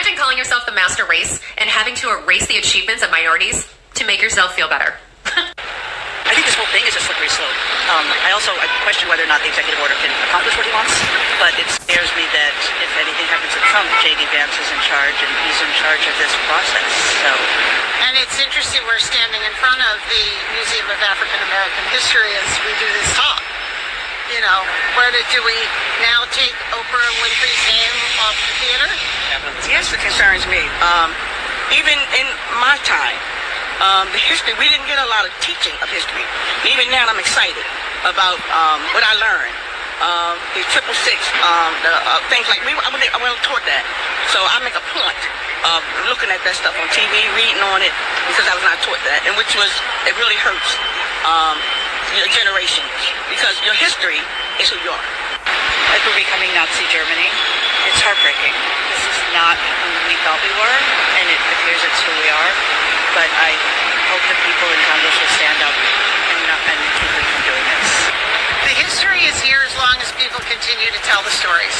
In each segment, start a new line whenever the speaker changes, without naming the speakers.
Imagine calling yourself the master race and having to erase the achievements of minorities to make yourself feel better.
I think this whole thing is a slippery slope. I question whether or not the executive order can accomplish what he wants, but it scares me that if anything happens to Trump, J.D. Vance is in charge, and he's in charge of this process. So,
and it's interesting we're standing in front of the Museum of African American History as we do this talk. You know, do we now take Oprah Winfrey's name off the theater?
Yes, it concerns me. Even in my time, the history, we didn't get a lot of teaching of history. Even now, I'm excited about what I learned. The 666, things like, I wasn't taught that. So I make a point of looking at that stuff on TV, reading on it, because I was not taught that, and it really hurts your generation, because your history is who you are.
Like we're becoming Nazi Germany. It's heartbreaking. This is not who we thought we were, and it appears it's who we are. But I hope that people in Congress will stand up and keep them from doing this.
The history is here as long as people continue to tell the stories.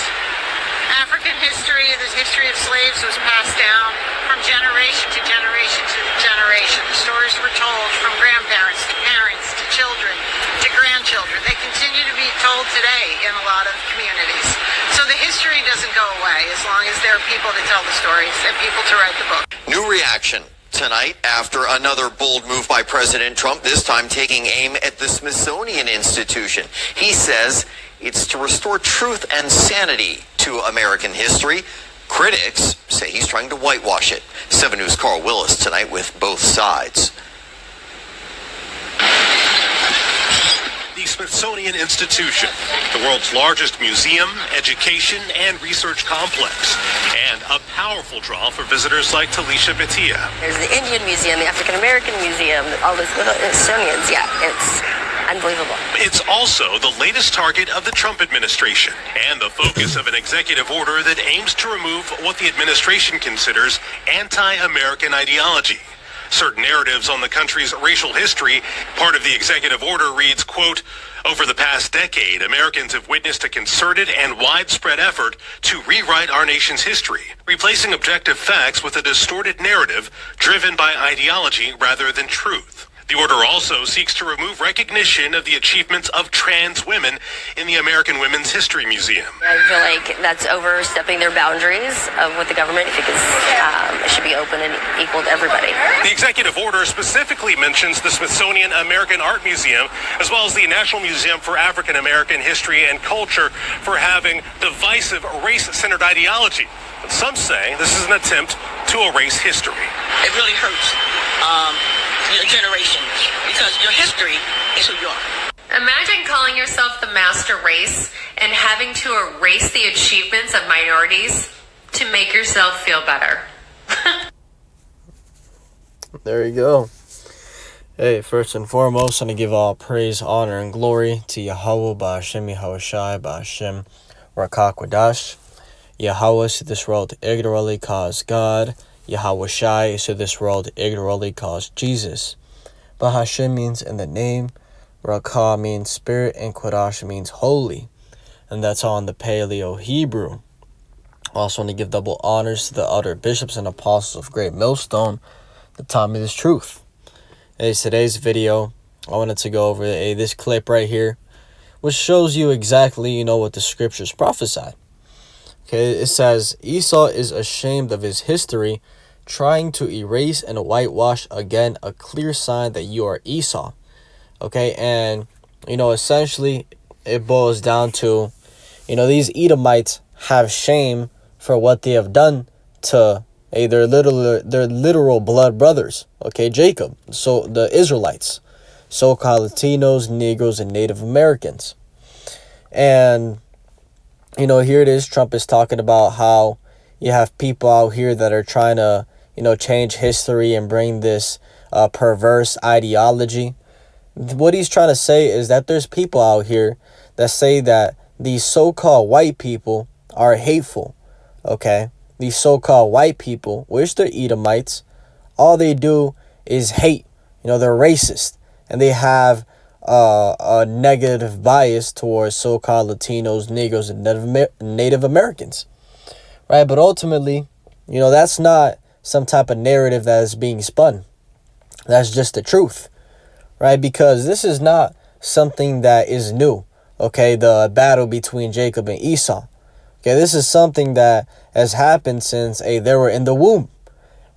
African history, the history of slaves was passed down from generation to generation to generation. The stories were told from grandparents to parents to children to grandchildren. They continue to be told today in a lot of communities. So the history doesn't go away as long as there are people to tell the stories and people to write the book.
New reaction tonight after another bold move by President Trump, this time taking aim at the Smithsonian Institution. He says it's to restore truth and sanity to American history. Critics say he's trying to whitewash it. 7 News' Carl Willis tonight with both sides.
The Smithsonian Institution, the world's largest museum, education, and research complex, and a powerful draw for visitors like Talisha Bhatia.
There's the Indian Museum, the African American Museum, all the Smithsonians. Yeah, it's unbelievable.
It's also the latest target of the Trump administration and the focus of an executive order that aims to remove what the administration considers anti-American ideology. Certain narratives on the country's racial history. Part of the executive order reads, quote, "Over the past decade, Americans have witnessed a concerted and widespread effort to rewrite our nation's history, replacing objective facts with a distorted narrative driven by ideology rather than truth." The order also seeks to remove recognition of the achievements of trans women in the American Women's History Museum.
I feel like that's overstepping their boundaries of what the government, because it should be open and equal to everybody.
The executive order specifically mentions the Smithsonian American Art Museum, as well as the National Museum for African American History and Culture, for having divisive race-centered ideology. But some say this is an attempt to erase history.
It really hurts your generation, because your history is who you are.
Imagine calling yourself the master race and having to erase the achievements of minorities to make yourself feel better.
There you go. Hey, first and foremost, I'm going to give all praise, honor, and glory to Yahweh, Ba'ashem, Yahushai, Ba'ashem, Rakakwadash. Yahweh to this world ignorantly caused God. Yahweh Shai to this world ignorantly caused Jesus. Bahashem means in the name, Rakah means spirit, and Quadash means holy. And that's all in the Paleo Hebrew. Also want to give double honors to the other bishops and apostles of Great Millstone, the time of this truth. Hey, today's video, I wanted to go over this clip right here, which shows you exactly, what the scriptures prophesy. Okay, it says, Esau is ashamed of his history, trying to erase and whitewash again a clear sign that you are Esau. Okay, and, essentially, it boils down to, these Edomites have shame for what they have done to their literal blood brothers. Okay, Jacob, so the Israelites, so-called Latinos, Negroes, and Native Americans. And here it is. Trump is talking about how you have people out here that are trying to, change history and bring this perverse ideology. What he's trying to say is that there's people out here that say that these so-called white people are hateful. Okay, these so-called white people, which they're Edomites, all they do is hate. They're racist, and they have a negative bias towards so-called Latinos, Negroes, and Native Americans, right? But ultimately, That's not some type of narrative that is being spun. That's just the truth, right? Because this is not something that is new, okay? The battle between Jacob and Esau. Okay, this is something that has happened since they were in the womb,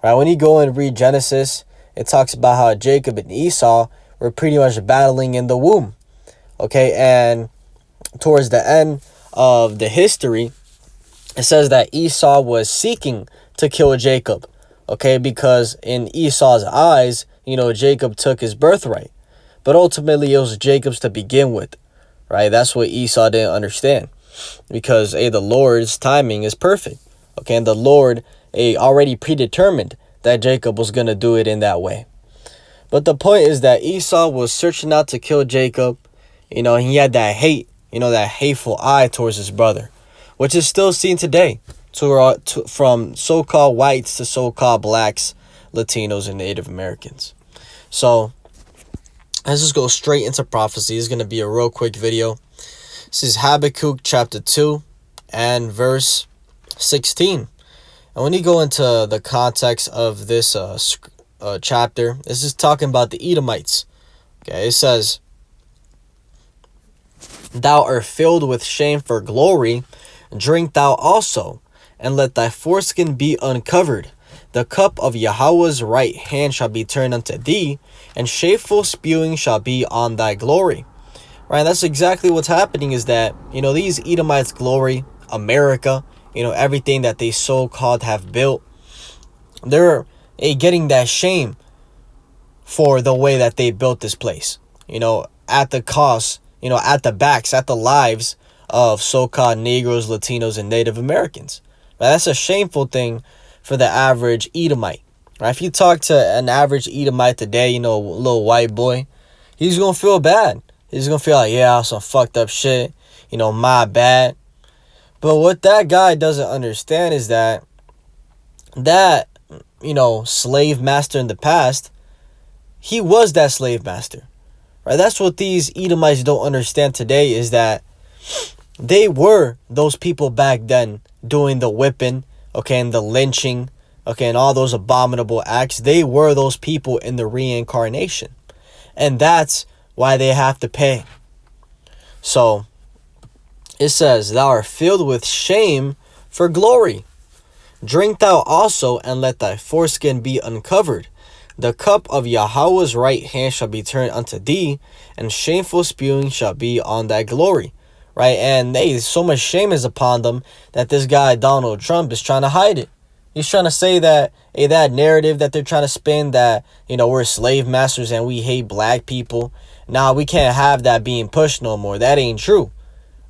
right? When you go and read Genesis, it talks about how Jacob and Esau were pretty much battling in the womb, okay? And towards the end of the history, it says that Esau was seeking to kill Jacob, okay? Because in Esau's eyes, Jacob took his birthright. But ultimately, it was Jacob's to begin with, right? That's what Esau didn't understand. Because, the Lord's timing is perfect, okay? And the Lord, already predetermined that Jacob was going to do it in that way. But the point is that Esau was searching out to kill Jacob, and he had that hate, that hateful eye towards his brother, which is still seen today from so-called whites to so-called blacks, Latinos, and Native Americans. So let's just go straight into prophecy. It's going to be a real quick video. This is Habakkuk chapter 2 and verse 16. And when you go into the context of this chapter, this is talking about the Edomites. Okay, it says, "Thou art filled with shame for glory, drink thou also, and let thy foreskin be uncovered. The cup of Yahweh's right hand shall be turned unto thee, and shameful spewing shall be on thy glory." Right, that's exactly what's happening, is that, these Edomites glory America, everything that they so-called have built. They're getting that shame for the way that they built this place, at the cost, at the backs, at the lives of so-called Negroes, Latinos, and Native Americans. Right, that's a shameful thing for the average Edomite. Right, if you talk to an average Edomite today, a little white boy, he's going to feel bad. He's going to feel like, yeah, some fucked up shit, my bad. But what that guy doesn't understand is that, slave master in the past, he was that slave master. Right? That's what these Edomites don't understand today, is that they were those people back then doing the whipping, okay, and the lynching, okay, and all those abominable acts. They were those people in the reincarnation. And that's why they have to pay. So it says, "Thou art filled with shame for glory. Drink thou also, and let thy foreskin be uncovered. The cup of Yahweh's right hand shall be turned unto thee, and shameful spewing shall be on thy glory." Right? And so much shame is upon them that this guy Donald Trump is trying to hide it. He's trying to say that that narrative that they're trying to spin, that we're slave masters and we hate black people. Nah, we can't have that being pushed no more. That ain't true.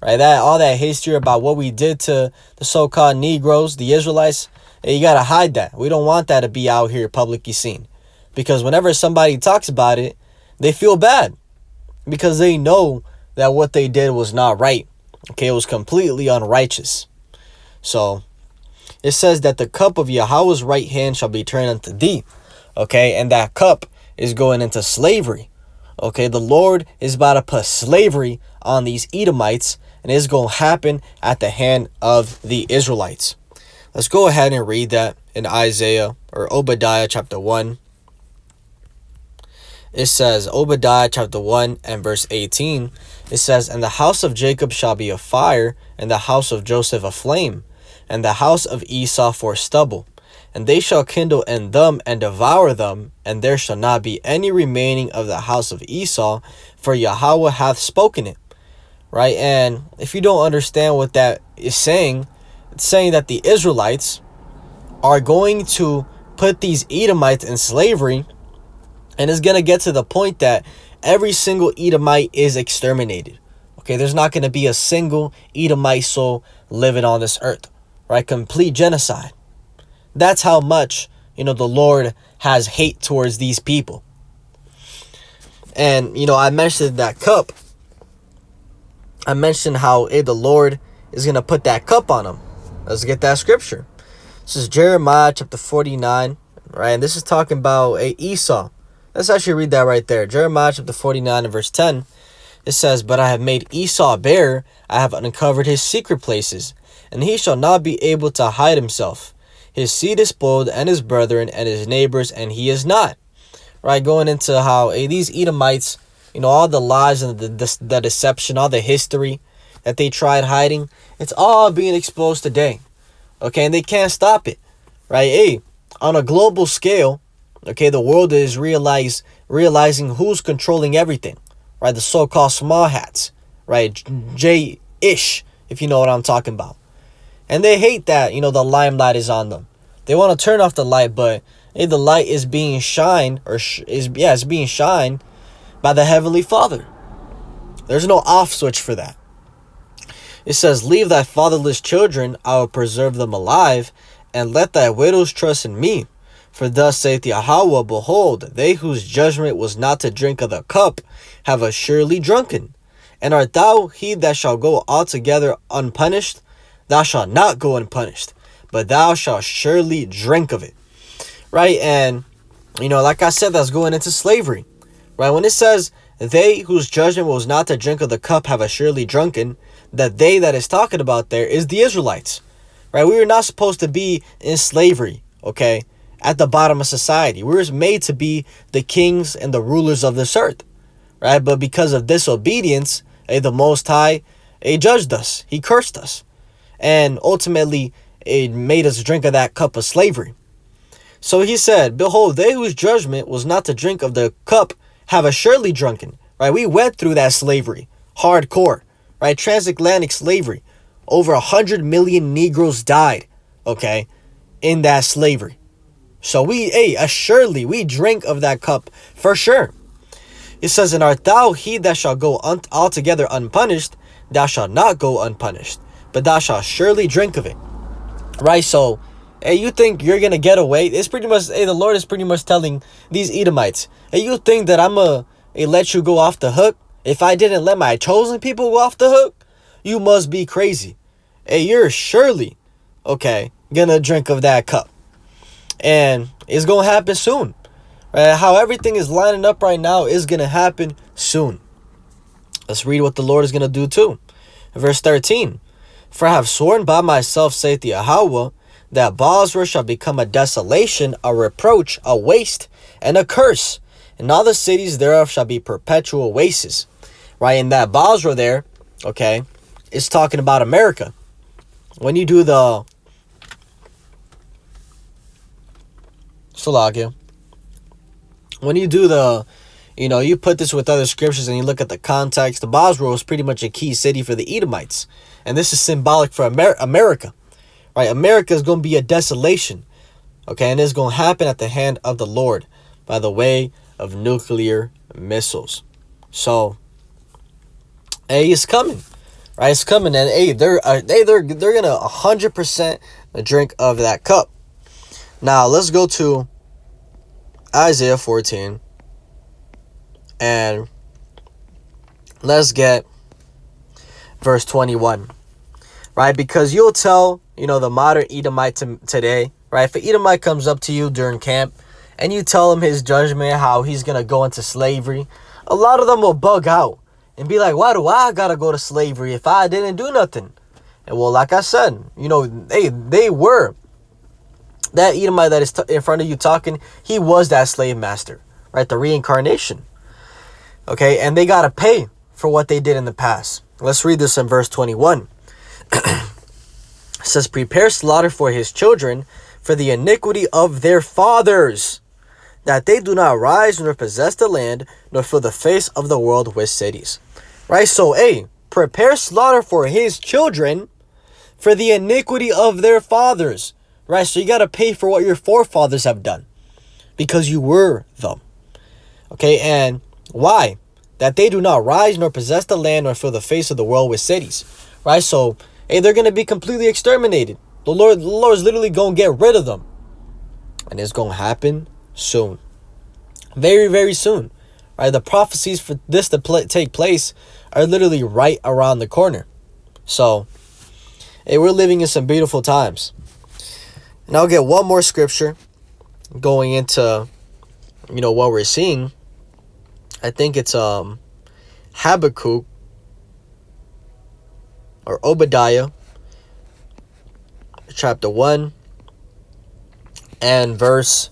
Right? All that history about what we did to the so-called Negroes, the Israelites, you gotta hide that. We don't want that to be out here publicly seen. Because whenever somebody talks about it, they feel bad. Because they know that what they did was not right. Okay, it was completely unrighteous. So it says that the cup of Yahweh's right hand shall be turned unto thee. Okay, and that cup is going into slavery. Okay, the Lord is about to put slavery on these Edomites, and it's going to happen at the hand of the Israelites. Let's go ahead and read that in Isaiah or Obadiah chapter 1. It says, Obadiah chapter 1 and verse 18, it says, "And the house of Jacob shall be a fire, and the house of Joseph a flame, and the house of Esau for stubble. And they shall kindle in them and devour them, and there shall not be any remaining of the house of Esau, for Yahweh hath spoken it." Right? And if you don't understand what that is saying, it's saying that the Israelites are going to put these Edomites in slavery, and it's going to get to the point that every single Edomite is exterminated. Okay, there's not going to be a single Edomite soul living on this earth. Right? Complete genocide. That's how much, the Lord has hate towards these people. And, I mentioned that cup. I mentioned how the Lord is going to put that cup on them. Let's get that scripture. This is Jeremiah chapter 49, right? And this is talking about Esau. Let's actually read that right there. Jeremiah chapter 49 and verse 10. It says, "But I have made Esau bare, I have uncovered his secret places, and he shall not be able to hide himself. His seed is spoiled, and his brethren, and his neighbors, and he is not. Right, going into how these Edomites, all the lies and the deception, all the history that they tried hiding, it's all being exposed today. Okay, and they can't stop it. Right, on a global scale, okay, the world is realizing who's controlling everything. Right, the so-called small hats. Right, J-ish, if you know what I'm talking about. And they hate that, the limelight is on them. They want to turn off the light, but the light is being shined, it's being shined by the Heavenly Father. There's no off switch for that. It says, leave thy fatherless children, I will preserve them alive, and let thy widows trust in me. For thus saith Yahweh, behold, they whose judgment was not to drink of the cup have assuredly drunken. And art thou he that shall go altogether unpunished? Thou shalt not go unpunished, but thou shalt surely drink of it. Right, and, like I said, that's going into slavery. Right, when it says, they whose judgment was not to drink of the cup have assuredly drunken, that they that is talking about there is the Israelites. Right, we were not supposed to be in slavery, okay, at the bottom of society. We were made to be the kings and the rulers of this earth. Right, but because of disobedience, the Most High, he judged us. He cursed us. And ultimately, it made us drink of that cup of slavery. So he said, behold, they whose judgment was not to drink of the cup have assuredly drunken. Right, we went through that slavery. Hardcore. Right, transatlantic slavery. Over 100 million Negroes died, okay, in that slavery. So assuredly, we drink of that cup for sure. It says, and art thou he that shall go altogether unpunished? Thou shalt not go unpunished, but thou shalt surely drink of it. Right, so, you think you're going to get away? It's pretty much, the Lord is pretty much telling these Edomites, you think that I'm going to let you go off the hook? If I didn't let my chosen people go off the hook, you must be crazy. You're surely, okay, going to drink of that cup. And it's going to happen soon. Right? How everything is lining up right now is going to happen soon. Let's read what the Lord is going to do too. Verse 13. For I have sworn by myself, saith Yahweh, that Bosra shall become a desolation, a reproach, a waste, and a curse. And all the cities thereof shall be perpetual wastes. Right, in that Bosra there, okay, it's talking about America. When you do the Salakia, when you do the, you put this with other scriptures and you look at the context, the Bosra was pretty much a key city for the Edomites. And this is symbolic for America. Right, America is going to be a desolation. Okay, and it's going to happen at the hand of the Lord by the way of nuclear missiles. So, it's coming. Right, it's coming, and they're gonna 100% drink of that cup. Now let's go to Isaiah 14, and let's get verse 21. Right, because you'll tell the modern Edomite today. Right, if an Edomite comes up to you during camp, and you tell him his judgment, how he's gonna go into slavery, a lot of them will bug out and be like, why do I gotta go to slavery if I didn't do nothing? And well, like I said, they were. That Edomite that is in front of you talking, he was that slave master. Right, the reincarnation. Okay, and they gotta pay for what they did in the past. Let's read this in verse 21. It says, prepare slaughter for his children for the iniquity of their fathers, that they do not rise nor possess the land, nor fill the face of the world with cities. Right, so prepare slaughter for his children for the iniquity of their fathers. Right, so you got to pay for what your forefathers have done, because you were them. Okay, and why? That they do not rise nor possess the land, nor fill the face of the world with cities. Right, so they're going to be completely exterminated. The Lord is literally going to get rid of them. And it's going to happen soon. Very, very soon. Right? The prophecies for this to take place are literally right around the corner. So, we're living in some beautiful times. And I'll get one more scripture going into, what we're seeing. I think it's Habakkuk or Obadiah, chapter 1, And verse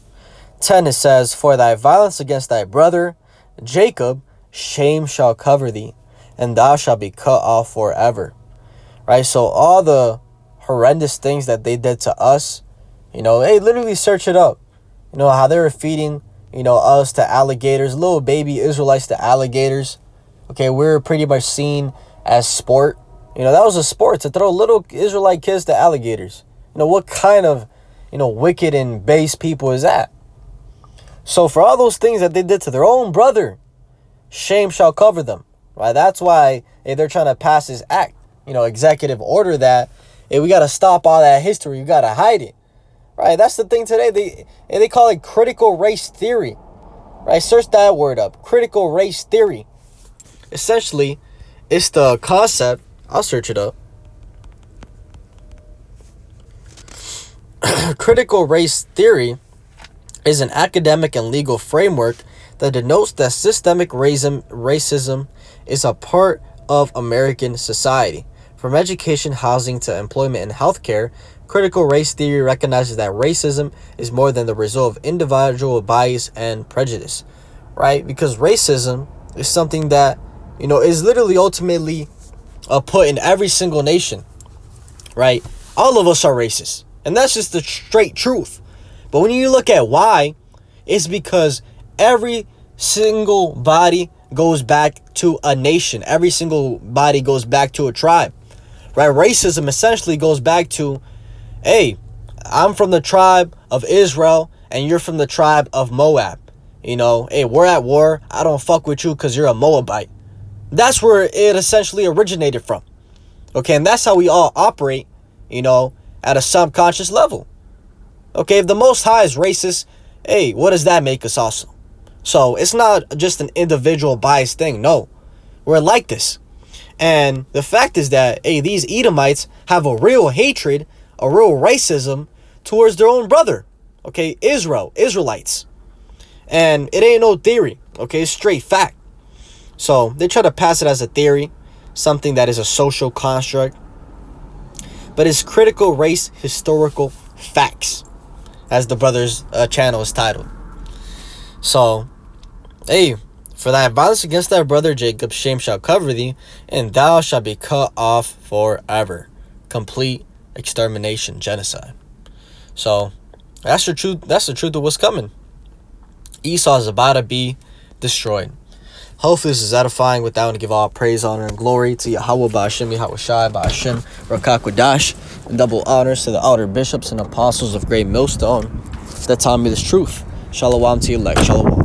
10, it says, "For thy violence against thy brother Jacob, shame shall cover thee, and thou shalt be cut off forever." Right? So all the horrendous things that they did to us, hey, literally search it up. How they were feeding, us to alligators, little baby Israelites to alligators. Okay, we were pretty much seen as sport. That was a sport, to throw little Israelite kids to alligators. What kind of, wicked and base people is that? So for all those things that they did to their own brother, shame shall cover them. Right? That's why they're trying to pass this act, executive order that, hey, we got to stop all that history. You got to hide it. Right? That's the thing today. They call it critical race theory. Right? Search that word up. Critical race theory. Essentially, it's the concept. I'll search it up. Critical race theory is an academic and legal framework that denotes that systemic racism is a part of American society. From education, housing to employment and healthcare, critical race theory recognizes that racism is more than the result of individual bias and prejudice, right? Because racism is something that, is literally ultimately put in every single nation, right? All of us are racist, and that's just the straight truth. But when you look at why, it's because every single body goes back to a nation. Every single body goes back to a tribe, right? Racism essentially goes back to, hey, I'm from the tribe of Israel and you're from the tribe of Moab. Hey, we're at war. I don't fuck with you because you're a Moabite. That's where it essentially originated from. Okay, and that's how we all operate, at a subconscious level. Okay, if the Most High is racist, hey, what does that make us also? So it's not just an individual biased thing. No, we're like this. And the fact is that, hey, these Edomites have a real hatred, a real racism towards their own brother. Okay, Israelites. And it ain't no theory. Okay, it's straight fact. So they try to pass it as a theory, something that is a social construct. But it's critical race historical facts, as the brother's channel is titled. So, hey, for thy violence against thy brother Jacob, shame shall cover thee, and thou shalt be cut off forever. Complete extermination, genocide. So, that's the truth. That's the truth of what's coming. Esau is about to be destroyed. Hopefully this is edifying. With that, I want to give all praise, honor, and glory to Yahweh, Ba'ashem, Yahweh Shai, Ba'ashem, Rakakwadash, and double honors to the elder bishops and apostles of Great Millstone that taught me this truth. Shalom to you, elect. Shalom.